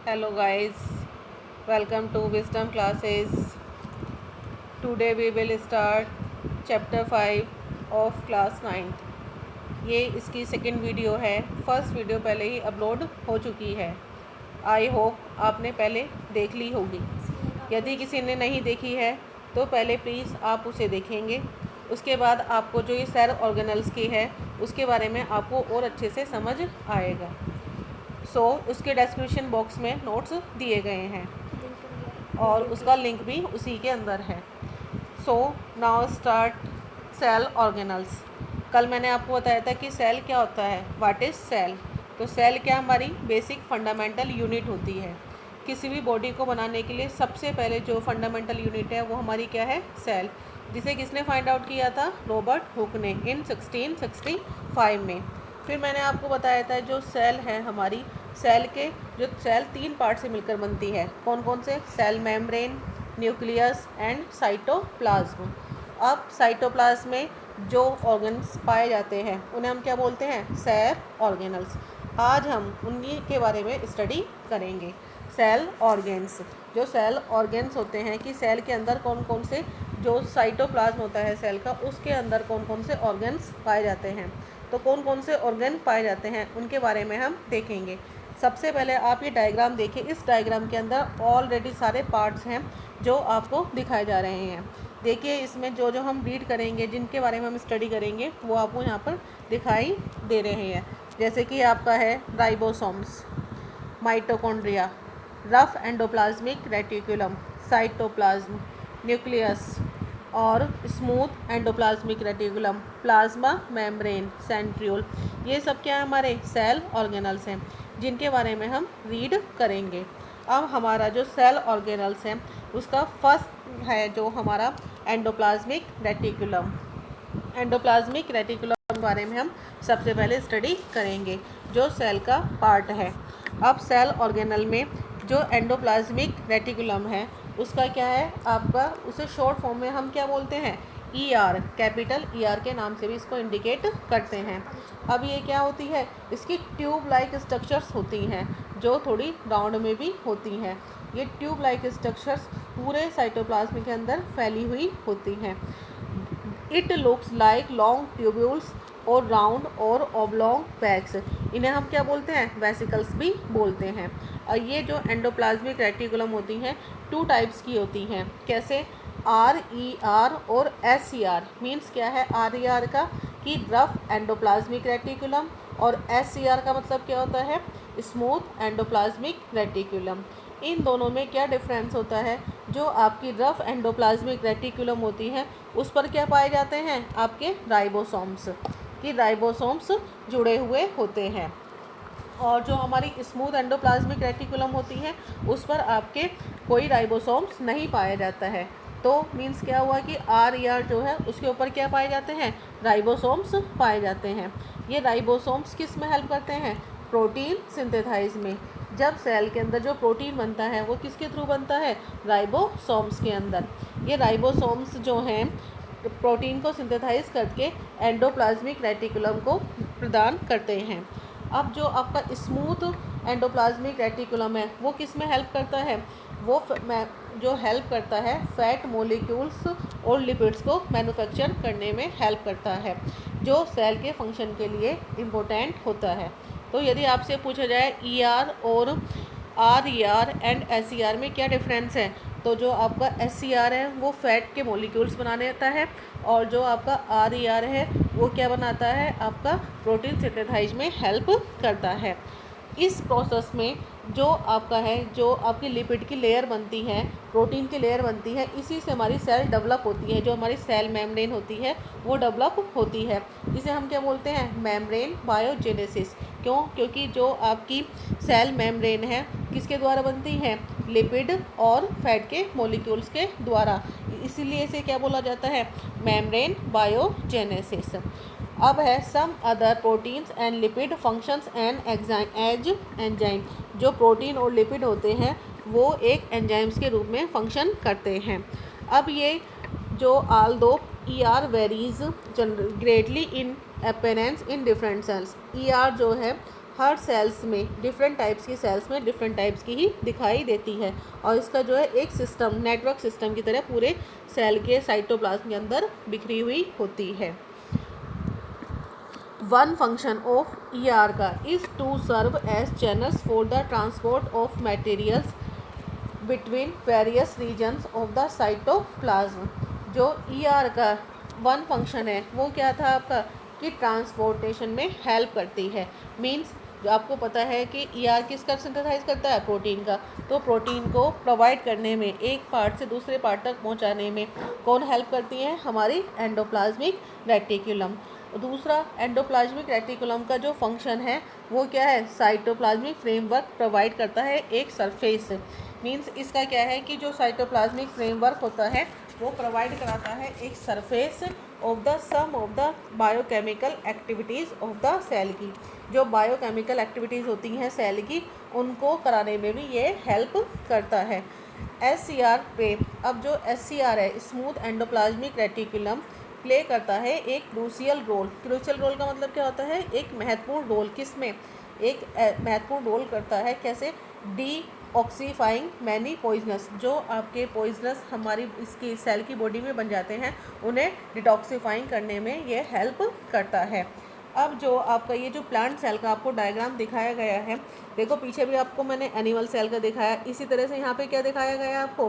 Hello guys, welcome to Wisdom classes. Today we will start chapter 5 of class 9th. ये इसकी second video है। First video पहले ही upload हो चुकी है। आई होप आपने पहले देख ली होगी। यदि किसी ने नहीं देखी है तो पहले प्लीज़ आप उसे देखेंगे। उसके बाद आपको जो ये सेल ऑर्गेनल्स की है उसके बारे में आपको और अच्छे से समझ आएगा। उसके डिस्क्रिप्शन बॉक्स में नोट्स दिए गए हैं और उसका लिंक भी उसी के अंदर है। Now start cell organelles. कल मैंने आपको बताया था कि सेल क्या होता है, व्हाट इज़ सेल। तो सेल क्या हमारी बेसिक फंडामेंटल यूनिट होती है। किसी भी बॉडी को बनाने के लिए सबसे पहले जो फंडामेंटल यूनिट है वो हमारी क्या है, सेल। जिसे किसने फाइंड आउट किया था, रॉबर्ट हुक ने इन 1665 में। फिर मैंने आपको बताया था जो सेल है हमारी, सेल तीन पार्ट से मिलकर बनती है। कौन कौन से, cell membrane, nucleus and cytoplasm. अब साइटोप्लाज्म में जो ऑर्गन्स पाए जाते हैं उन्हें हम क्या बोलते हैं, सेल ऑर्गेनल्स। आज हम उन्हीं के बारे में स्टडी करेंगे। सेल ऑर्गेन्स, जो सेल ऑर्गेन्स होते हैं कि सेल के अंदर कौन कौन से, जो साइटोप्लाज्म होता है सेल का, उसके अंदर कौन कौन से ऑर्गन्स पाए जाते हैं। तो कौन कौन से ऑर्गन पाए जाते हैं उनके बारे में हम देखेंगे। सबसे पहले आप ये डायग्राम देखिए। इस डायग्राम के अंदर ऑलरेडी सारे पार्ट्स हैं जो आपको दिखाए जा रहे हैं। देखिए इसमें जो जो हम रीड करेंगे, जिनके बारे में हम स्टडी करेंगे, वो आपको यहाँ पर दिखाई दे रहे हैं। जैसे कि आपका है ribosomes, mitochondria, rough endoplasmic reticulum, cytoplasm, nucleus और smooth endoplasmic reticulum, plasma membrane, centriole. ये सब क्या है, हमारे सेल ऑर्गेनल्स हैं जिनके बारे में हम रीड करेंगे। अब हमारा जो सेल ऑर्गेनल्स हैं उसका फर्स्ट है जो हमारा एंडोप्लाज्मिक रेटिकुलम। एंडोप्लाज्मिक रेटिकुलम के बारे में हम सबसे पहले स्टडी करेंगे, जो सेल का पार्ट है। अब सेल ऑर्गेनल में जो एंडोप्लाज्मिक रेटिकुलम है उसका क्या है आपका, उसे शॉर्ट फॉर्म में हम क्या बोलते हैं, ER, कैपिटल ER के नाम से भी इसको इंडिकेट करते हैं। अब ये क्या होती है, इसकी ट्यूब लाइक स्ट्रक्चर्स होती हैं जो थोड़ी राउंड में भी होती हैं। ये ट्यूब लाइक स्ट्रक्चर्स पूरे साइटोप्लाज्म के अंदर फैली हुई होती हैं। It looks like long tubules और राउंड और ओब्लॉन्ग बैग्स। इन्हें हम क्या बोलते हैं, वेसिकल्स भी बोलते हैं। और ये जो एंडोप्लाज्मिक रेटिकुलम होती हैं टू टाइप्स की होती हैं। कैसे, RER और SER। मीन्स क्या है RER का, कि रफ एंडोप्लाज्मिक रेटिकुलम, और SER का मतलब क्या होता है, स्मूथ एंडोप्लाज्मिक रेटिकुलम। इन दोनों में क्या डिफरेंस होता है, जो आपकी रफ एंडोप्लाज्मिक रेटिकुलम होती है उस पर क्या पाए जाते हैं, आपके राइबोसोम्स, कि राइबोसोम्स जुड़े हुए होते हैं। और जो हमारी स्मूथ एंडोप्लाज्मिक रेटिकुलम होती है उस पर आपके कोई राइबोसोम्स नहीं पाया जाता है। तो मीन्स क्या हुआ कि RER जो है उसके ऊपर क्या पाए जाते हैं, राइबोसोम्स पाए जाते हैं। ये राइबोसोम्स किस में हेल्प करते हैं, प्रोटीन सिंथेसाइज में। जब सेल के अंदर जो प्रोटीन बनता है वो किसके थ्रू बनता है, राइबोसोम्स के अंदर। ये राइबोसोम्स जो हैं प्रोटीन को सिंथेसाइज करके एंडोप्लाज्मिक रेटिकुलम को प्रदान करते हैं। अब जो आपका स्मूथ एंडोप्लाज्मिक रेटिकुलम है वो किस में हेल्प करता है, वो जो हेल्प करता है फैट मोलिक्यूल्स और लिपिड्स को मैन्युफैक्चर करने में हेल्प करता है, जो सेल के फंक्शन के लिए इम्पोर्टेंट होता है। तो यदि आपसे पूछा जाए ER और RER एंड SER में क्या डिफरेंस है, तो जो आपका SER है वो फैट के मॉलिक्यूल्स बना देता है, और जो आपका RER है वो क्या बनाता है, आपका प्रोटीन सिंथेसाइज में हेल्प करता है। इस प्रोसेस में जो आपका है, जो आपकी लिपिड की लेयर बनती है, प्रोटीन की लेयर बनती है, इसी से हमारी सेल डेवलप होती है। जो हमारी सेल मेम्ब्रेन होती है वो डेवलप होती है। इसे हम क्या बोलते हैं, मेम्ब्रेन बायोजेनेसिस। क्यों, क्योंकि जो आपकी सेल मेम्ब्रेन है किसके द्वारा बनती है, लिपिड और फैट के मॉलिक्यूल्स के द्वारा, इसीलिए इसे क्या बोला जाता है, मेम्ब्रेन बायोजेनेसिस। अब है some other proteins and lipid functions and as enzyme. जो प्रोटीन और लिपिड होते हैं वो एक एंजाइम्स के रूप में फंक्शन करते हैं। अब ये जो Aldous ER varies greatly in appearance in different cells. ER जो है हर सेल्स में डिफरेंट टाइप्स की सेल्स में डिफरेंट टाइप्स की ही दिखाई देती है, और इसका जो है एक सिस्टम, नेटवर्क सिस्टम की तरह पूरे सेल के साइटोप्लाज्म के अंदर बिखरी हुई होती है। वन फंक्शन ऑफ ER का is to serve as channels for the transport of materials between various regions of the cytoplasm. जो ER का वन फंक्शन है वो क्या था आपका, कि ट्रांसपोर्टेशन में हेल्प करती है। मींस जो आपको पता है कि ER किसका सिंथेसाइज करता है, प्रोटीन का। तो प्रोटीन को प्रोवाइड करने में, एक पार्ट से दूसरे पार्ट तक पहुंचाने में कौन हेल्प करती है, हमारी एंडोप्लाज्मिक रेटिकुलम। दूसरा, एंडोप्लाज्मिक रेटिकुलम का जो फंक्शन है वो क्या है, साइटोप्लाज्मिक फ्रेमवर्क प्रोवाइड करता है, एक सरफेस। मींस इसका क्या है कि जो साइटोप्लाज्मिक फ्रेमवर्क होता है वो प्रोवाइड कराता है एक surface of the some of the biochemical activities of the cell की। जो बायोकेमिकल एक्टिविटीज़ होती हैं सेल की, उनको कराने में भी ये हेल्प करता है। SCR पे, अब जो SCR है, स्मूथ एंडोप्लाज्मिक रेटिकुलम, प्ले करता है एक क्रूशियल रोल। क्रूशियल रोल का मतलब क्या होता है, एक महत्वपूर्ण रोल। किसमें, एक महत्वपूर्ण रोल करता है, कैसे, ऑक्सीफाइंग मैनी पॉइजनस, जो आपके पॉइजनस हमारी इसकी सेल की बॉडी में बन जाते हैं, उन्हें डिटॉक्सीफाइंग करने में ये हेल्प करता है। अब जो आपका ये जो प्लांट सेल का आपको डायग्राम दिखाया गया है, देखो पीछे भी आपको मैंने एनिमल सेल का दिखाया, इसी तरह से यहाँ पे क्या दिखाया गया है आपको,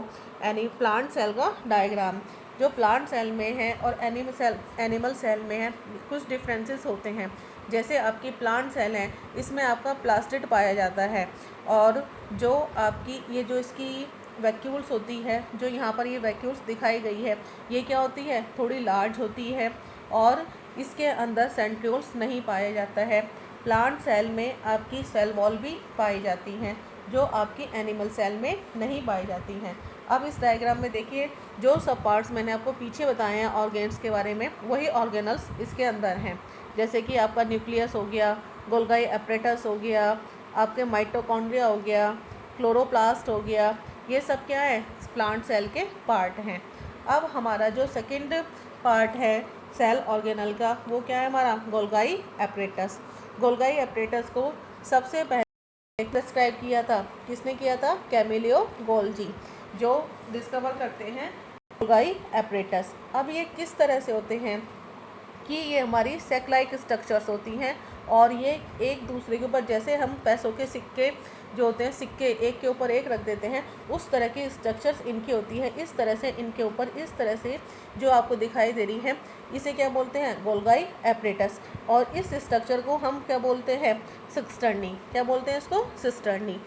प्लांट सेल का डायग्राम। जो प्लांट सेल में है और एनिमल सेल में है, कुछ डिफरेंसेस होते हैं। जैसे आपकी प्लांट सेल है, इसमें आपका प्लास्टिड पाया जाता है, और जो आपकी ये जो इसकी वैक्यूल्स होती है, जो यहाँ पर ये वैक्यूल्स दिखाई गई है, ये क्या होती है, थोड़ी लार्ज होती है, और इसके अंदर सेंट्रियोल्स नहीं पाया जाता है। प्लांट सेल में आपकी सेल वॉल भी पाई जाती हैं, जो आपकी एनिमल सेल में नहीं पाई जाती हैं। अब इस डायग्राम में देखिए, जो सब पार्ट्स मैंने आपको पीछे बताए हैं ऑर्गेन्स के बारे में, वही ऑर्गेनल्स इसके अंदर हैं। जैसे कि आपका न्यूक्लियस हो गया, गोल्गी एपरेटस हो गया, आपके माइटोकॉन्ड्रिया हो गया, क्लोरोप्लास्ट हो गया, ये सब क्या है, प्लांट सेल के पार्ट हैं। अब हमारा जो सेकंड पार्ट है सेल ऑर्गेनल का, वो क्या है हमारा, गोल्गी एपरेटस। गोल्गी एपरेटस को सबसे पहले डिस्क्राइब किया था, किसने किया था, कैमिलियो गोल्जी, जो डिस्कवर करते हैं गोल्गी एपरेटस। अब ये किस तरह से होते हैं कि ये हमारी सेक लाइक स्ट्रक्चर्स होती हैं, और ये एक दूसरे के ऊपर, जैसे हम पैसों के सिक्के जो होते हैं, सिक्के एक के ऊपर एक रख देते हैं, उस तरह की स्ट्रक्चर्स इनकी होती है। इस तरह से इनके ऊपर इस तरह से जो आपको दिखाई दे रही है, इसे क्या बोलते हैं, गोल्गी एपरेटस। और इस स्ट्रक्चर को हम क्या बोलते हैं, सिस्टर्नी। क्या बोलते हैं इसको, सिस्टर्नी।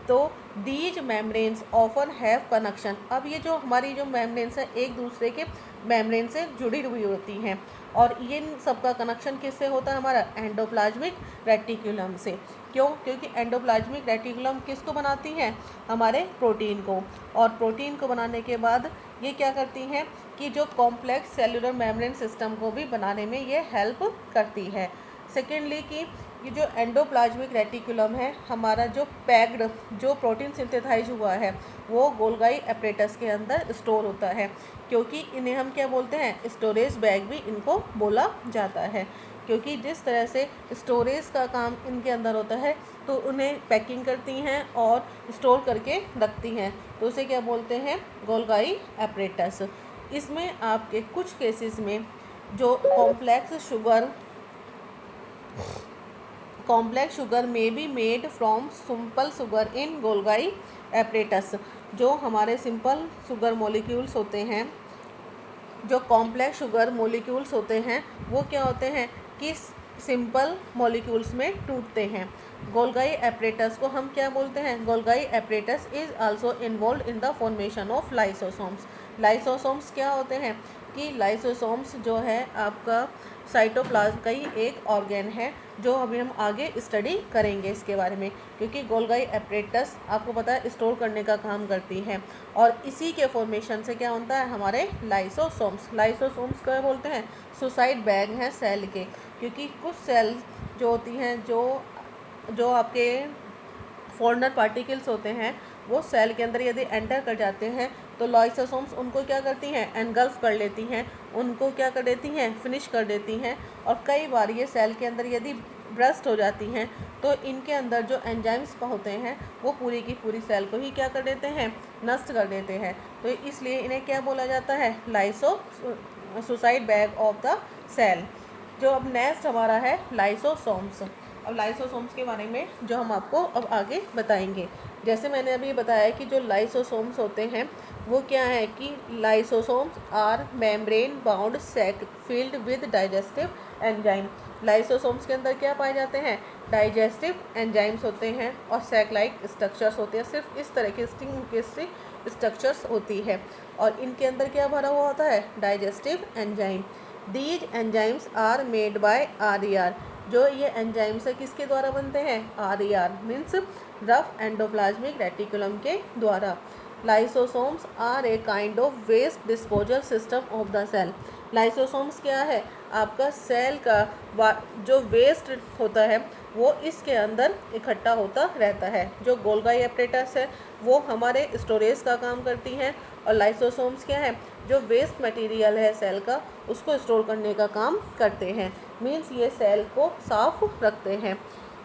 तो these membranes often have connection. अब ये जो हमारी जो मेम्ब्रेन्स है, एक दूसरे के मेम्ब्रेन से जुड़ी हुई होती हैं, और इन सबका कनेक्शन किससे होता है, हमारा एंडोप्लाज्मिक रेटिकुलम से। क्यों, क्योंकि एंडोप्लाज्मिक रेटिकुलम किसको बनाती है, हमारे प्रोटीन को, और प्रोटीन को बनाने के बाद ये क्या करती हैं कि जो कॉम्प्लेक्स सेलुलर मेम्ब्रेन सिस्टम को भी बनाने में ये हेल्प करती है। सेकेंडली कि ये जो एंडोप्लाज्मिक रेटिकुलम है, हमारा जो पैक्ड जो प्रोटीन सिंथेसाइज हुआ है, वो गोल्गी एपरेटस के अंदर स्टोर होता है, क्योंकि इन्हें हम क्या बोलते हैं, स्टोरेज बैग भी इनको बोला जाता है। क्योंकि जिस तरह से स्टोरेज का काम इनके अंदर होता है, तो उन्हें पैकिंग करती हैं और स्टोर करके रखती हैं, तो उसे क्या बोलते हैं, गोल्गी एपरेटस। इसमें आपके कुछ केसेस में जो कॉम्प्लेक्स शुगर में be made from simple sugar in Golgi apparatus. जो हमारे सिंपल शुगर मॉलिक्यूल्स होते हैं, जो कॉम्प्लेक्स शुगर मॉलिक्यूल्स होते हैं, वो क्या होते हैं कि सिंपल मॉलिक्यूल्स में टूटते हैं। गोल्गी एपरेटस को हम क्या बोलते हैं, Golgi apparatus is also involve in the formation of lysosomes. Lysosomes क्या होते हैं कि लाइसोसोम्स जो है आपका साइटोप्लाज्म का ही एक ऑर्गेन है, जो अभी हम आगे स्टडी करेंगे इसके बारे में। क्योंकि गोल्गी एपरेटस आपको पता है स्टोर करने का काम करती है, और इसी के फॉर्मेशन से क्या होता है, हमारे लाइसोसोम्स। लाइसोसोम्स क्या बोलते हैं, सुसाइड बैग हैं सेल के। क्योंकि कुछ सेल जो होती हैं, जो आपके फॉरेनर पार्टिकल्स होते हैं, वो सेल के अंदर यदि एंटर कर जाते हैं, तो लाइसोसोम्स उनको क्या करती हैं, एनगल्फ कर लेती हैं, उनको क्या कर देती हैं, फिनिश कर देती हैं। और कई बार ये सेल के अंदर यदि ब्रस्ट हो जाती हैं तो इनके अंदर जो एंजाइम्स होते हैं वो पूरी की पूरी सेल को ही क्या कर देते हैं, नष्ट कर देते हैं। तो इसलिए इन्हें क्या बोला जाता है, suicide bag of the cell. जो अब नेक्स्ट हमारा है लाइसोसोम्स। अब लाइसोसोम्स के बारे में जो हम आपको अब आगे बताएंगे। जैसे मैंने अभी बताया कि जो लाइसोसोम्स होते हैं वो क्या है कि lysosomes are membrane bound sac filled with digestive enzyme. Lysosomes के अंदर क्या पाए जाते हैं, डाइजेस्टिव एंजाइम्स होते हैं और सैक लाइक स्ट्रक्चर्स होते हैं। सिर्फ इस तरह के स्ट्रक्चर्स होती है और इनके अंदर क्या भरा हुआ होता है, digestive enzyme. These enzymes are made by RER। जो ये एंजाइम्स है किसके द्वारा बनते हैं, RER means rough endoplasmic reticulum के द्वारा। Lysosomes are a kind of waste disposal system of the cell. Lysosomes क्या है, आपका सेल का जो वेस्ट होता है वो इसके अंदर इकट्ठा होता रहता है। जो गोल्गी एपरेटस है वो हमारे स्टोरेज का काम करती हैं और लाइसोसोम्स क्या है, जो वेस्ट मटेरियल है सेल का उसको स्टोर करने का काम करते हैं। मीन्स ये सेल को साफ रखते हैं।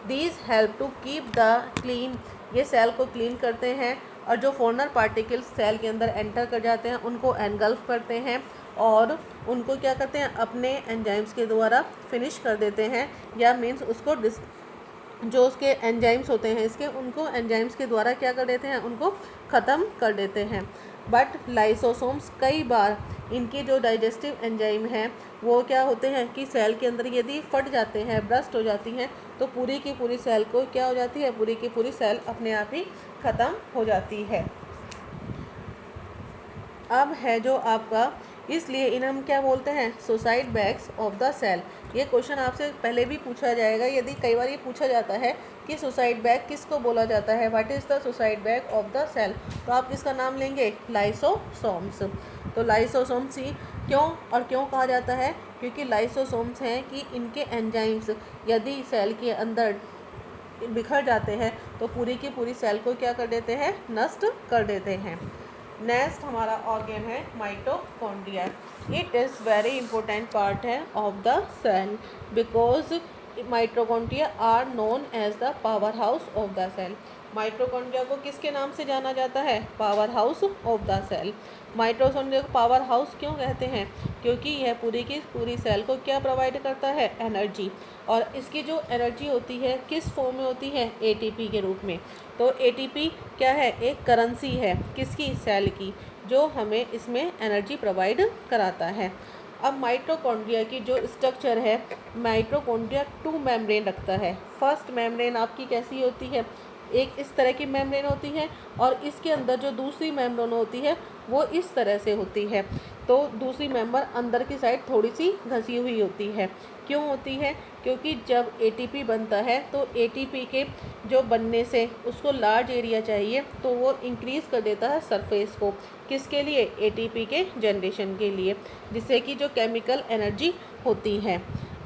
These help to keep the clean, ये सेल को क्लीन करते हैं और जो फॉरेनर पार्टिकल्स सेल के अंदर एंटर कर जाते हैं उनको एनगल्फ करते हैं और उनको क्या करते हैं, अपने एंजाइम्स के द्वारा फिनिश कर देते हैं, या मीन्स उसको जो उसके एंजाइम्स होते हैं इसके, उनको एंजाइम्स के द्वारा क्या कर देते हैं, उनको ख़त्म कर देते हैं। बट लाइसोसोम्स कई बार इनके जो डाइजेस्टिव एंजाइम हैं वो क्या होते हैं कि सेल के अंदर यदि फट जाते हैं, ब्रस्ट हो जाती हैं तो पूरी की पूरी सेल को क्या हो जाती है, पूरी की पूरी सेल अपने आप ही ख़त्म हो जाती है। अब है जो आपका, इसलिए इन्हें हम क्या बोलते हैं, suicide bags of the cell. ये क्वेश्चन आपसे पहले भी पूछा जाएगा, यदि कई बार ये पूछा जाता है कि सुसाइड बैग किसको बोला जाता है, what is the suicide bag of the cell, तो आप किसका नाम लेंगे, लाइसोसोम्स। तो लाइसोसोम्स ही क्यों कहा जाता है, क्योंकि लाइसोसोम्स हैं कि इनके एंजाइम्स यदि सेल के अंदर बिखर जाते हैं तो पूरी की पूरी सेल को क्या कर देते हैं, नष्ट कर देते हैं। नेक्स्ट हमारा ऑर्गन है mitochondria. It is very important part है of the cell because mitochondria are known as the power house of the cell. Mitochondria को किसके नाम से जाना जाता है, power house of the cell. Mitochondria को पावर हाउस क्यों कहते हैं, क्योंकि यह पूरी की पूरी सेल को क्या प्रोवाइड करता है, एनर्जी। और इसकी जो एनर्जी होती है किस फॉर्म में होती है, ATP के रूप में। तो ATP क्या है, एक करेंसी है किसकी, सेल की, जो हमें इसमें एनर्जी प्रोवाइड कराता है। अब माइटोकॉन्ड्रिया की जो स्ट्रक्चर है, माइटोकॉन्ड्रिया 2 मेम्ब्रेन रखता है। फर्स्ट मेम्ब्रेन आपकी कैसी होती है, एक इस तरह की मेम्ब्रेन होती है और इसके अंदर जो दूसरी मेम्ब्रेन होती है वो इस तरह से होती है। तो दूसरी मेम्बर अंदर की साइड थोड़ी सी घसी हुई होती है। क्यों होती है, क्योंकि जब ATP बनता है तो ATP के जो बनने से उसको लार्ज एरिया चाहिए तो वो इंक्रीज़ कर देता है सरफेस को, किसके लिए, ATP के जनरेशन के लिए, जिससे कि जो केमिकल एनर्जी होती है।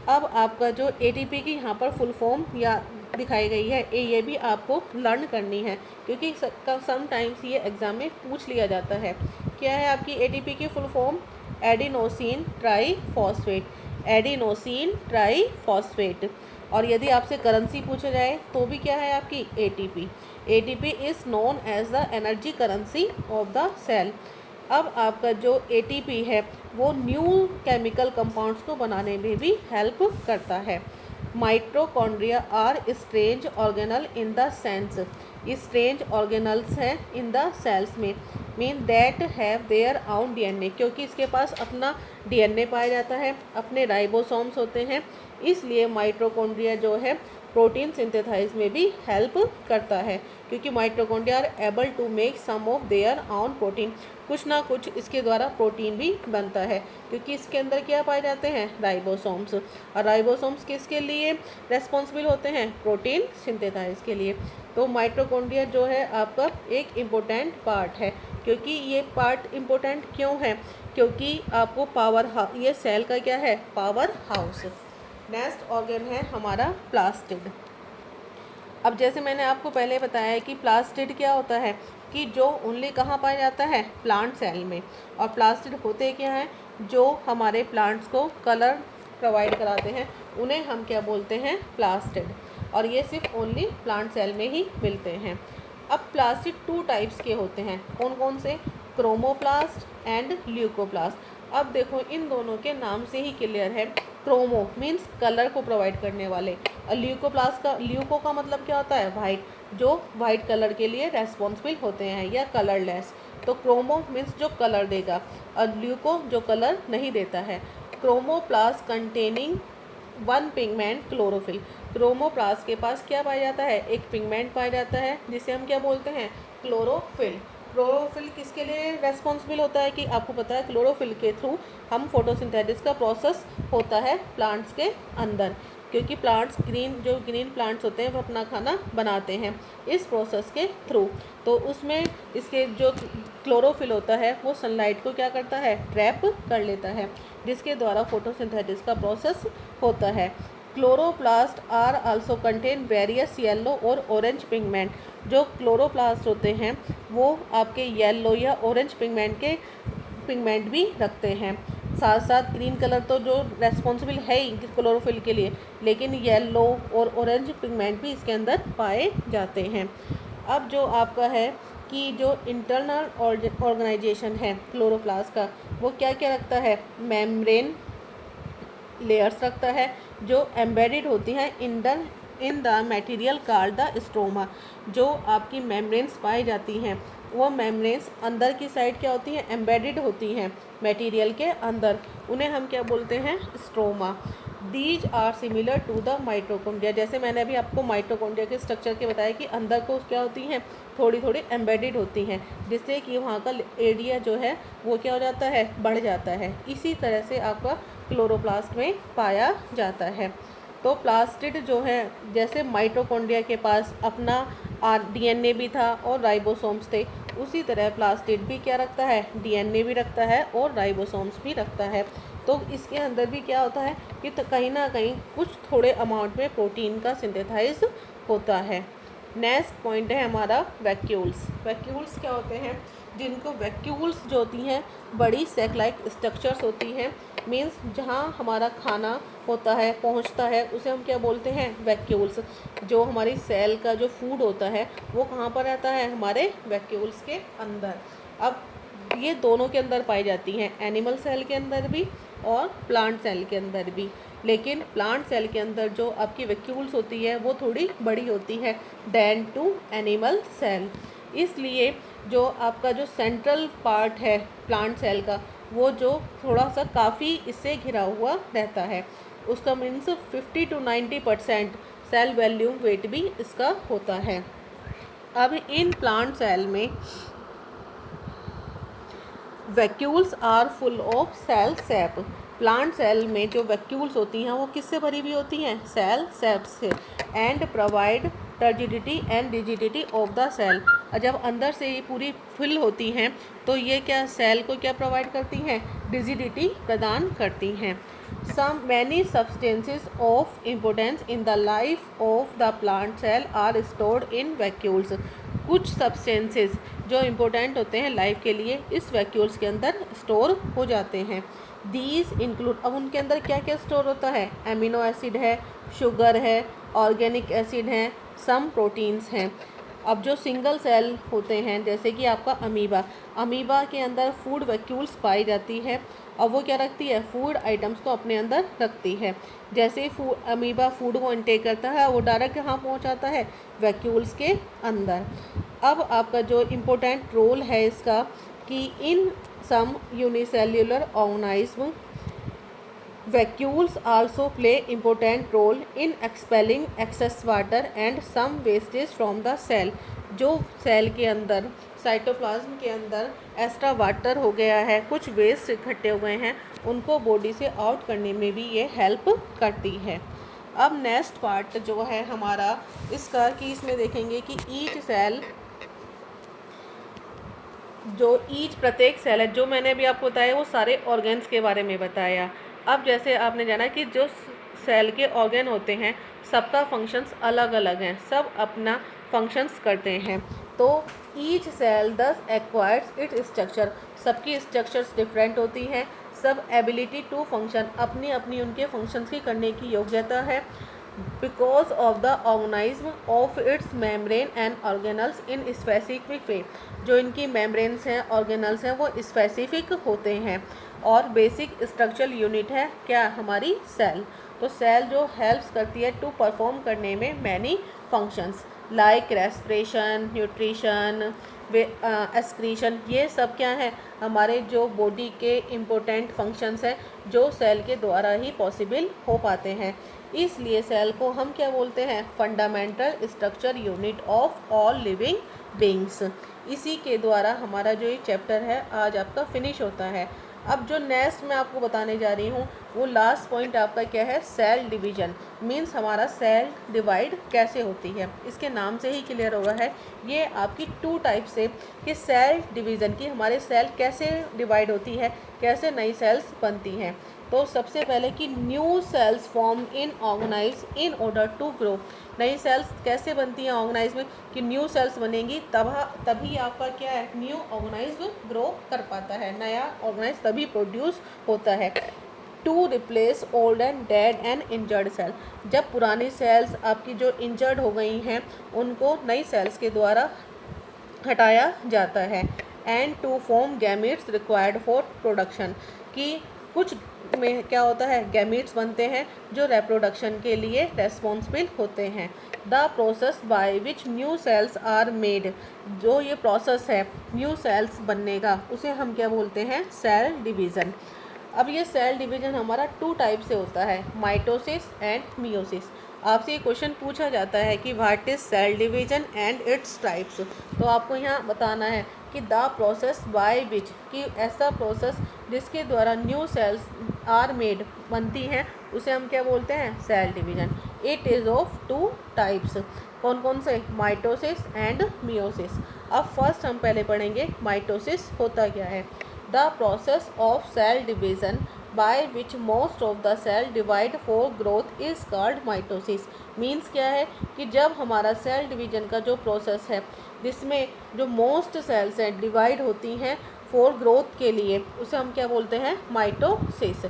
अब आपका जो ATP की यहाँ पर फुल फॉर्म या दिखाई गई है, ये भी आपको लर्न करनी है क्योंकि समटाइम्स ये एग्ज़ाम में पूछ लिया जाता है। क्या है आपकी ATP की full form, adenosine triphosphate, adenosine triphosphate. और यदि आपसे करेंसी पूछा जाए तो भी क्या है आपकी, ATP। ATP is known as the energy currency of the cell. अब आपका जो ATP है वो न्यू केमिकल कंपाउंड्स को बनाने में भी हेल्प करता है। Mitochondria are strange organelle in the sense, strange organelles हैं इन द सेल्स में, mean that have their own DNA, क्योंकि इसके पास अपना DNA पाया जाता है, अपने राइबोसोम्स होते हैं, इसलिए माइटोकॉन्ड्रिया जो है प्रोटीन सिंथेसाइज में भी हेल्प करता है, क्योंकि mitochondria are able to make some of their own protein, कुछ ना कुछ इसके द्वारा प्रोटीन भी बनता है, क्योंकि इसके अंदर क्या पाए जाते हैं, राइबोसोम्स। और राइबोसोम्स किसके लिए रेस्पॉन्सिबल होते हैं, प्रोटीन सिंथेसाइज के लिए। तो माइटोकॉन्ड्रिया जो है आपका एक इम्पोर्टेंट पार्ट है। क्योंकि ये पार्ट इम्पोर्टेंट क्यों है, क्योंकि आपको ये सेल का क्या है, पावर हाउस। नेक्स्ट ऑर्गन है हमारा प्लास्टिड। अब जैसे मैंने आपको पहले बताया है कि प्लास्टिड क्या होता है कि जो ओनली कहाँ पाया जाता है, प्लांट सेल में। और प्लास्टिड होते क्या हैं, जो हमारे प्लांट्स को कलर प्रोवाइड कराते हैं उन्हें हम क्या बोलते हैं, प्लास्टिड। और ये सिर्फ ओनली प्लांट सेल में ही मिलते हैं। अब प्लास्टिड 2 टाइप्स के होते हैं, कौन कौन से, क्रोमोप्लास्ट एंड ल्यूकोप्लास्ट। अब देखो इन दोनों के नाम से ही क्लियर है, क्रोमो मीन्स कलर को प्रोवाइड करने वाले, और ल्यूकोप्लास्ट का, ल्यूको का मतलब क्या होता है, वाइट, जो वाइट कलर के लिए रेस्पॉन्सिबल होते हैं या कलरलेस। तो क्रोमो मीन्स जो कलर देगा और ल्यूको जो कलर नहीं देता है। Chromoplast containing 1 pigment chlorophyll. Chromoplast के पास क्या पाया जाता है, एक पिगमेंट पाया जाता है जिसे हम क्या बोलते हैं, क्लोरोफिल। क्लोरोफिल किसके लिए रेस्पॉन्सिबल होता है कि आपको पता है, क्लोरोफिल के थ्रू हम फोटोसिंथेसिस का प्रोसेस होता है प्लांट्स के अंदर, क्योंकि प्लांट्स ग्रीन प्लांट्स होते हैं वो अपना खाना बनाते हैं इस प्रोसेस के थ्रू। तो उसमें इसके जो क्लोरोफिल होता है वो सनलाइट को क्या करता है, ट्रैप कर लेता है, जिसके द्वारा फोटोसिंथेसिस का प्रोसेस होता है। Chloroplast are also contain various yellow और ऑरेंज पिगमेंट। जो क्लोरोप्लास्ट होते हैं वो आपके येलो या ऑरेंज पिगमेंट भी रखते हैं। साथ साथ ग्रीन कलर तो जो रेस्पॉन्सिबल है ही क्लोरोफिल के लिए, लेकिन येलो और ऑरेंज पिगमेंट भी इसके अंदर पाए जाते हैं। अब जो आपका है कि जो इंटरनल ऑर्गेनाइजेशन है क्लोरोप्लास्ट का, वो क्या क्या रखता है, मेम्ब्रेन लेयर्स रखता है जो एम्बेडेड होती हैं in the material called the stroma. जो आपकी मेम्ब्रेन्स पाई जाती हैं वो मेम्ब्रेन्स अंदर की साइड क्या होती हैं, एम्बेडेड होती हैं मटेरियल के अंदर, उन्हें हम क्या बोलते हैं, stroma. These are similar to the mitochondria. जैसे मैंने अभी आपको माइटोकॉन्ड्रिया के स्ट्रक्चर के बताया कि अंदर को क्या होती हैं, थोड़ी थोड़ी एम्बेडेड होती हैं, जिससे कि वहाँ का एरिया जो है वो क्या हो जाता है, बढ़ जाता है। इसी तरह से आपका क्लोरोप्लास्ट में पाया जाता है। तो प्लास्टिड जो है, जैसे माइटोकॉन्ड्रिया के पास अपना डीएनए भी था और राइबोसोम्स थे, उसी तरह प्लास्टिड भी क्या रखता है, डीएनए भी रखता है और राइबोसोम्स भी रखता है। तो इसके अंदर भी क्या होता है कि तो कहीं ना कहीं कुछ थोड़े अमाउंट में प्रोटीन का सिंथेसाइज होता है। नेक्स्ट पॉइंट है हमारा वैक्यूल्स। वैक्यूल्स क्या होते हैं, जिनको वैक्यूल्स जो होती हैं बड़ी सैक लाइक स्ट्रक्चर्स होती हैं, मीन्स जहाँ हमारा खाना होता है पहुँचता है उसे हम क्या बोलते हैं, वैक्यूल्स। जो हमारी सेल का जो फूड होता है वो कहाँ पर रहता है, हमारे वैक्यूल्स के अंदर। अब ये दोनों के अंदर पाई जाती हैं, एनिमल सेल के अंदर भी और प्लांट सेल के अंदर भी। लेकिन प्लांट सेल के अंदर जो आपकी वैक्यूल्स होती है वो थोड़ी बड़ी होती है दैन टू एनिमल सेल। इसलिए जो आपका जो सेंट्रल पार्ट है प्लांट सेल का, वो जो थोड़ा सा काफ़ी इससे घिरा हुआ रहता है, उसका means 50 to 90% cell volume weight भी इसका होता है। अब इन प्लांट सेल में vacuoles are full of cell sap. Plant cell में जो वैक्यूल्स होती हैं वो किससे भरी हुई होती हैं, सेल सैप से। And provide turgidity and rigidity of the cell. जब अंदर से ये पूरी फिल होती हैं तो ये क्या सेल को क्या प्रोवाइड करती हैं, रिजिडिटी प्रदान करती हैं। Some many substances of importance in the life of the plant cell are stored in vacuoles. कुछ सब्सटेंसेस जो इम्पोर्टेंट होते हैं लाइफ के लिए इस वैक्यूल्स के अंदर स्टोर हो जाते हैं। दीज इंक्लूड, अब उनके अंदर क्या क्या स्टोर होता है, एमिनो एसिड है, शुगर है, ऑर्गेनिक एसिड हैं, सम प्रोटीन्स हैं। अब जो सिंगल सेल होते हैं जैसे कि आपका अमीबा के अंदर फूड वैक्यूल्स पाई जाती है और वो क्या रखती है, फूड आइटम्स को अपने अंदर रखती है। जैसे ही अमीबा फूड को इनटेक करता है वो डायरेक्ट कहाँ पहुँचाता है, वैक्यूल्स के अंदर। अब आपका जो इम्पोर्टेंट रोल है इसका कि in some unicellular organism vacuoles also play important role in expelling excess water and some wastage from the cell। जो सेल के अंदर साइटोप्लाज्म के अंदर एक्स्ट्रा वाटर हो गया है, कुछ वेस्ट इकट्ठे हो गए हैं, उनको बॉडी से आउट करने में भी ये हेल्प करती है। अब नेक्स्ट पार्ट जो है हमारा इसका कि इसमें देखेंगे कि ईच सेल, जो प्रत्येक सेल है, जो मैंने अभी आपको बताया वो सारे ऑर्गन्स के बारे में बताया। अब जैसे आपने जाना कि जो सेल के ऑर्गन होते हैं सबका फंक्शंस अलग अलग हैं, सब अपना फंक्शंस करते हैं। तो ईच सेल दस एक्वायर्स इट्स स्ट्रक्चर, सबकी स्ट्रक्चर्स डिफरेंट होती हैं, सब एबिलिटी टू फंक्शन, अपनी अपनी उनके फंक्शंस की करने की योग्यता है। Because of the organism of its membrane and organelles in specific way, जो इनकी मेम्ब्रेन्स हैं, ऑर्गेनल्स हैं, वो स्पेसिफिक होते हैं। और बेसिक स्ट्रक्चरल यूनिट है क्या, हमारी सेल। तो सेल जो हेल्प्स करती है टू परफॉर्म करने में many functions like respiration, nutrition, excretion, ये सब क्या है, हमारे जो बॉडी के इम्पोर्टेंट फंक्शंस हैं जो सेल के द्वारा ही पॉसिबल हो पाते हैं। इसलिए सेल को हम क्या बोलते हैं, fundamental structure unit of all living beings. इसी के द्वारा हमारा जो ये चैप्टर है आज आपका फिनिश होता है। अब जो नेक्स्ट मैं आपको बताने जा रही हूँ वो लास्ट पॉइंट आपका क्या है, सेल डिवीजन। मीन्स हमारा सेल डिवाइड कैसे होती है, इसके नाम से ही क्लियर होगा है। ये आपकी 2 टाइप से कि सेल डिवीज़न की हमारे सेल कैसे डिवाइड होती है, कैसे नई सेल्स बनती हैं। तो सबसे पहले कि new cells form in organise in order to grow. नई सेल्स कैसे बनती हैं ऑर्गेनाइज में, कि न्यू सेल्स बनेंगी तभी आपका क्या है, न्यू ऑर्गेनाइज ग्रो कर पाता है, नया ऑर्गेनाइज तभी प्रोड्यूस होता है। To replace old and dead and injured cell, जब पुरानी सेल्स आपकी जो इंजर्ड हो गई हैं उनको नई सेल्स के द्वारा हटाया जाता है। And to form gametes required for production, कि कुछ में क्या होता है, गैमेट्स बनते हैं जो रिप्रोडक्शन के लिए रेस्पॉन्सिबल होते हैं। The process by which new cells are made, जो ये प्रोसेस है न्यू सेल्स बनने का उसे हम क्या बोलते हैं, सेल डिवीज़न। अब ये सेल डिवीज़न हमारा 2 टाइप से होता है, माइटोसिस एंड मियोसिस। आपसे ये क्वेश्चन पूछा जाता है कि what is cell division and its types, तो आपको यहाँ बताना है कि द प्रोसेस बाय विच, कि ऐसा प्रोसेस जिसके द्वारा न्यू सेल्स आर मेड बनती हैं उसे हम क्या बोलते हैं, cell division. It is of 2 types, कौन कौन से, माइटोसिस एंड मियोसिस। अब फर्स्ट हम पहले पढ़ेंगे माइटोसिस होता क्या है। The process of cell division by which most of the cell divide for growth is called mitosis. Means क्या है कि जब हमारा सेल डिवीज़न का जो प्रोसेस है जिसमें जो मोस्ट सेल्स हैं डिवाइड होती हैं फॉर ग्रोथ के लिए, उसे हम क्या बोलते हैं, mitosis.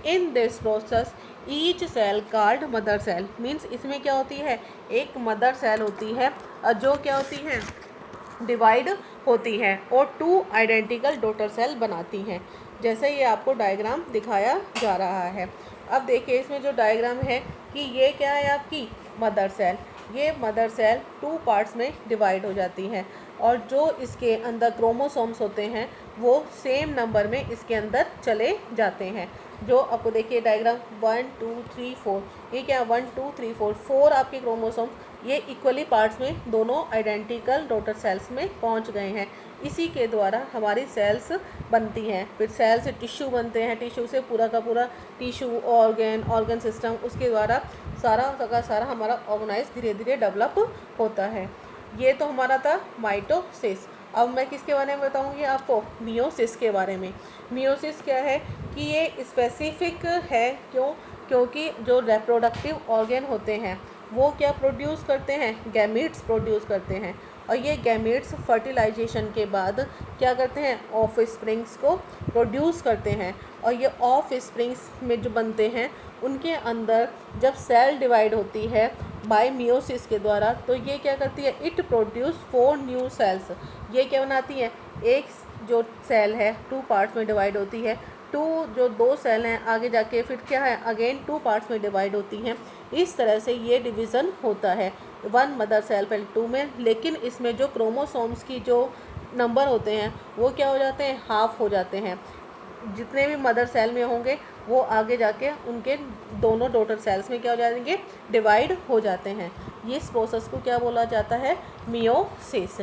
In this process each cell called mother cell, means इसमें क्या होती है, एक मदर सेल होती है जो क्या होती है, डिवाइड होती है और 2 आइडेंटिकल डॉटर सेल बनाती हैं, जैसे ये आपको डायग्राम दिखाया जा रहा है। अब देखिए इसमें जो डायग्राम है कि ये क्या है, आपकी मदर सेल। ये मदर सेल 2 पार्ट्स में डिवाइड हो जाती हैं और जो इसके अंदर क्रोमोसोम्स होते हैं वो सेम नंबर में इसके अंदर चले जाते हैं। जो आपको देखिए डायग्राम 1 2 3 4, ये क्या 1 2 3 4 आपके क्रोमोसोम्स ये इक्वली पार्ट्स में दोनों आइडेंटिकल डॉटर सेल्स में पहुंच गए हैं। इसी के द्वारा हमारी सेल्स बनती हैं। फिर सेल से टिश्यू बनते हैं, टिश्यू से पूरा का पूरा टिश्यू, ऑर्गन सिस्टम, उसके द्वारा सारा का सारा हमारा ऑर्गेनाइज धीरे धीरे डेवलप होता है। ये तो हमारा था माइटोसिस। अब मैं किसके बारे में बताऊंगी आपको, मियोसिस के बारे में। मियोसिस क्या है कि ये स्पेसिफिक है, क्योंकि जो रिप्रोडक्टिव ऑर्गन होते हैं वो क्या प्रोड्यूस करते हैं, गैमीट्स प्रोड्यूस करते हैं और ये गैमीट्स फर्टिलाइजेशन के बाद क्या करते हैं, ऑफ स्प्रिंग्स को प्रोड्यूस करते हैं और ये ऑफ स्प्रिंग्स में जो बनते हैं उनके अंदर जब सेल डिवाइड होती है बाय मियोसिस के द्वारा तो ये क्या करती है, इट प्रोड्यूस 4 न्यू सेल्स। ये क्या बनाती है, एक जो सेल है 2 पार्ट्स में डिवाइड होती है, जो 2 सेल हैं आगे जाके फिर क्या है, अगेन 2 पार्ट्स में डिवाइड होती हैं। इस तरह से ये डिवीज़न होता है 1 मदर सेल पहले 2 में, लेकिन इसमें जो क्रोमोसोम्स की जो नंबर होते हैं वो क्या हो जाते हैं, हाफ हो जाते हैं। जितने भी मदर सेल में होंगे वो आगे जाके उनके दोनों डॉटर सेल्स में क्या हो जाएंगे, डिवाइड हो जाते हैं। ये इस प्रोसेस को क्या बोला जाता है, मियोसिस।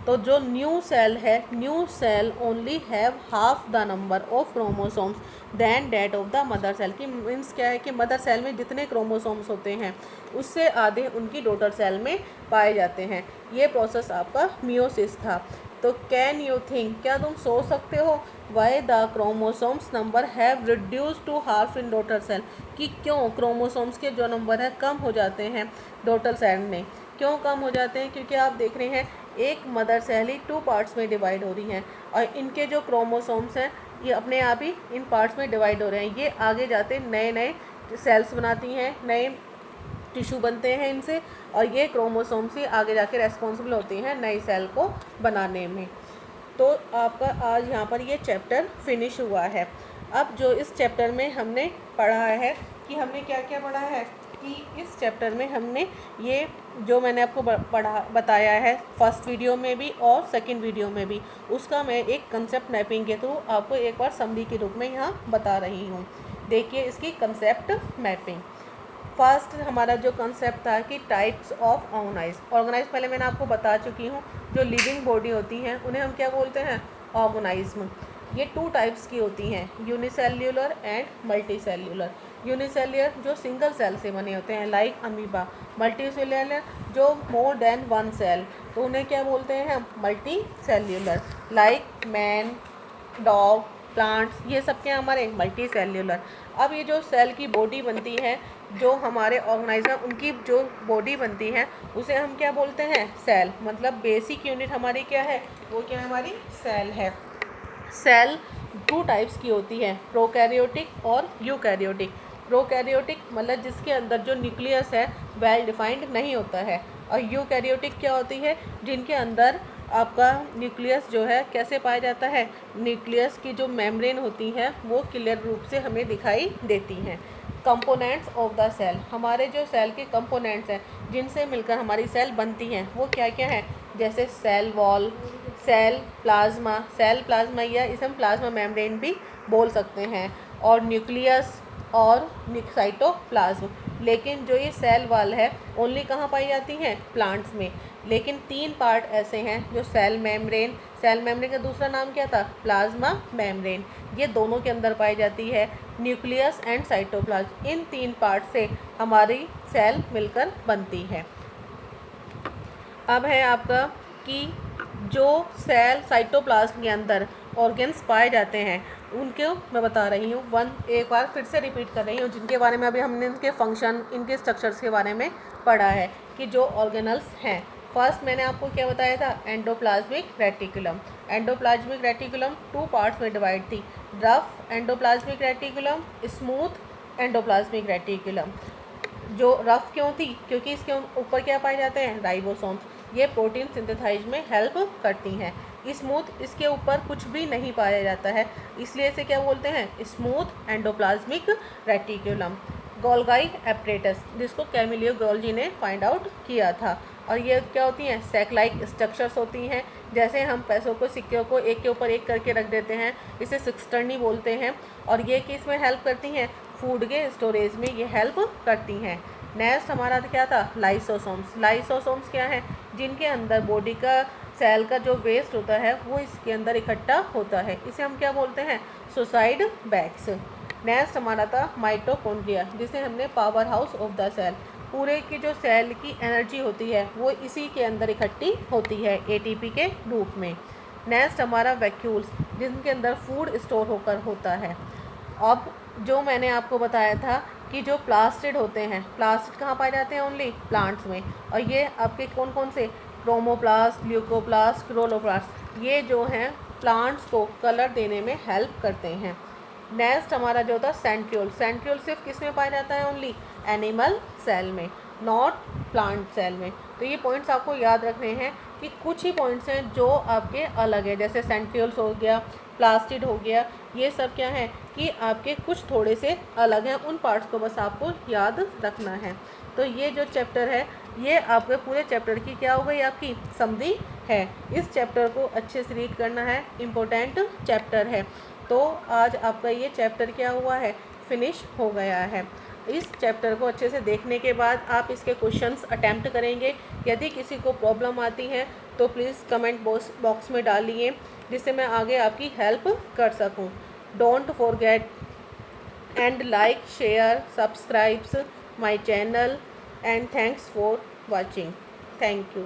तो जो न्यू सेल है, new cell only have half the number of chromosomes than that of the mother cell. की मीन्स क्या है कि मदर सेल में जितने क्रोमोसोम्स होते हैं उससे आधे उनकी डॉटर सेल में पाए जाते हैं। ये प्रोसेस आपका मियोसिस था। तो कैन यू थिंक, क्या तुम सोच सकते हो, why the chromosomes number have reduce to half in daughter cell, कि क्यों क्रोमोसोम्स के जो नंबर है कम हो जाते हैं डॉटर सेल में। क्यों कम हो जाते हैं, क्योंकि आप देख रहे हैं एक मदर सेल ही 2 पार्ट्स में डिवाइड हो रही हैं और इनके जो क्रोमोसोम्स हैं ये अपने आप ही इन पार्ट्स में डिवाइड हो रहे हैं। ये आगे जाते नए नए सेल्स बनाती हैं, नए टिश्यू बनते हैं इनसे, और ये क्रोमोसोम से आगे जाके रेस्पॉन्सिबल होती हैं नई सेल को बनाने में। तो आपका आज यहाँ पर ये चैप्टर फिनिश हुआ है। अब जो इस चैप्टर में हमने पढ़ा है कि हमने क्या क्या पढ़ा है कि इस चैप्टर में हमने ये जो मैंने आपको बताया है फर्स्ट वीडियो में भी और सेकंड वीडियो में भी, उसका मैं एक कंसेप्ट मैपिंग के थ्रू आपको एक बार समरी के रूप में यहाँ बता रही हूँ। देखिए इसकी कंसेप्ट मैपिंग। फर्स्ट हमारा जो कंसेप्ट था कि टाइप्स ऑफ ऑर्गेनाइज पहले मैंने आपको बता चुकी हूँ। जो लिविंग बॉडी होती हैं उन्हें हम क्या बोलते हैं? ऑर्गेनाइज्म। ये 2 टाइप्स की होती हैं, यूनिसेल्युलर एंड मल्टीसेल्युलर। यूनिसेल्युलर जो सिंगल सेल से बने होते हैं लाइक अमीबा, मल्टीसेल्युलर जो मोर देन 1 सेल, तो उन्हें क्या बोलते हैं हम? Multi cellular. Like man, dog, plants, ये सब क्या हमारे मल्टी सेल्युलर। अब ये जो सेल की बॉडी बनती है, जो हमारे ऑर्गेनाइजम उनकी जो बॉडी बनती है उसे हम क्या बोलते हैं? सेल। मतलब बेसिक यूनिट हमारी क्या है? वो क्या हमारी सेल है। सेल 2 टाइप्स की होती है, प्रोकैरियोटिक और यूकैरियोटिक। प्रोकैरियोटिक मतलब जिसके अंदर जो न्यूक्लियस है वेल डिफाइंड नहीं होता है, और यूकैरियोटिक क्या होती है? जिनके अंदर आपका न्यूक्लियस जो है कैसे पाया जाता है? न्यूक्लियस की जो मेम्ब्रेन होती है वो क्लियर रूप से हमें दिखाई देती हैं। कंपोनेंट्स ऑफ द सेल, हमारे जो सेल के कंपोनेंट्स हैं जिनसे मिलकर हमारी सेल बनती हैं वो क्या क्या हैं? जैसे सेल वॉल, सेल प्लाज्मा या इसे हम प्लाज्मा मेम्ब्रेन भी बोल सकते हैं, और न्यूक्लियस और साइटोप्लाज्म। लेकिन जो ये सेल वॉल है ओनली कहाँ पाई जाती हैं? प्लांट्स में। लेकिन 3 पार्ट ऐसे हैं जो सेल मेम्ब्रेन का दूसरा नाम क्या था? प्लाज्मा मेम्ब्रेन, ये दोनों के अंदर पाई जाती है, nucleus and cytoplasm. In 3 part से हमारी सेल मिलकर बनती है। अब है आपका कि जो सेल साइटोप्लाज्म के अंदर ऑर्गन्स पाए जाते हैं उनको मैं बता रही हूँ, एक बार फिर से रिपीट कर रही हूँ, जिनके बारे में अभी हमने इनके फंक्शन, इनके स्ट्रक्चर्स के बारे में पढ़ा है कि जो ऑर्गेनल्स हैं। फर्स्ट मैंने आपको क्या बताया था? Endoplasmic reticulum. Endoplasmic reticulum 2 parts में डिवाइड थी, rough endoplasmic reticulum, smooth endoplasmic reticulum. जो रफ क्यों थी? क्योंकि इसके ऊपर क्या पाए जाते हैं? राइबोसोम्स, ये प्रोटीन सिंथेसाइज में हेल्प करती हैं। स्मूथ, इसके ऊपर कुछ भी नहीं पाया जाता है, इसलिए इसे क्या बोलते हैं? Smooth endoplasmic reticulum. Golgi apparatus, जिसको कैमिलियो गोल्गी ने फाइंड आउट किया था, और ये क्या होती हैं? सैक लाइक स्ट्रक्चर्स होती हैं। जैसे हम पैसों को, सिक्कों को एक के ऊपर एक करके रख देते हैं, इसे सिक्सटर्नी बोलते हैं, और ये किस में हेल्प करती हैं? फूड के स्टोरेज में ये हेल्प करती हैं। नेक्स्ट हमारा क्या था? लाइसोसोम्स। लाइसोसोम्स क्या हैं? जिनके अंदर बॉडी का सेल का जो वेस्ट होता है वो इसके अंदर इकट्ठा होता है, इसे हम क्या बोलते हैं? Suicide bags. नेक्स्ट हमारा था माइटोकॉन्ड्रिया, जिसे हमने power house of the cell. पूरे की जो सेल की एनर्जी होती है वो इसी के अंदर इकट्ठी होती है एटीपी के रूप में। नेक्स्ट हमारा वैक्यूल्स, जिनके अंदर फूड स्टोर होकर होता है। अब जो मैंने आपको बताया था कि जो प्लास्टिड होते हैं, प्लास्टिड कहाँ पाए जाते हैं? ओनली प्लांट्स में, और ये आपके कौन कौन से? क्रोमोप्लास्ट, ल्यूकोप्लास्ट, क्लोरोप्लास्ट, ये जो हैं प्लांट्स को कलर देने में हेल्प करते हैं। नेक्स्ट हमारा जो था सेंट्रियोल। सेंट्रियोल सिर्फ किस में पाया जाता है? ओनली एनिमल सेल में, नॉट प्लांट सेल में। तो ये पॉइंट्स आपको याद रखने हैं कि कुछ ही पॉइंट्स हैं जो आपके अलग है, जैसे सेंट्रियोल्स हो गया, प्लास्टिड हो गया, ये सब क्या है कि आपके कुछ थोड़े से अलग हैं, उन पार्ट्स को बस आपको याद रखना है। तो ये जो चैप्टर है ये आपके पूरे चैप्टर की क्या हो गई? आपकी समरी है। इस चैप्टर को अच्छे से रीड करना है, इम्पोर्टेंट चैप्टर है। तो आज आपका ये चैप्टर क्या हुआ है? फिनिश हो गया है। इस चैप्टर को अच्छे से देखने के बाद आप इसके क्वेश्चंस अटैम्प्ट करेंगे। यदि किसी को प्रॉब्लम आती है तो प्लीज़ कमेंट बॉक्स में डालिए, जिससे मैं आगे आपकी हेल्प कर सकूं। Don't forget and like, share, subscribes my channel, and thanks for watching. Thank you.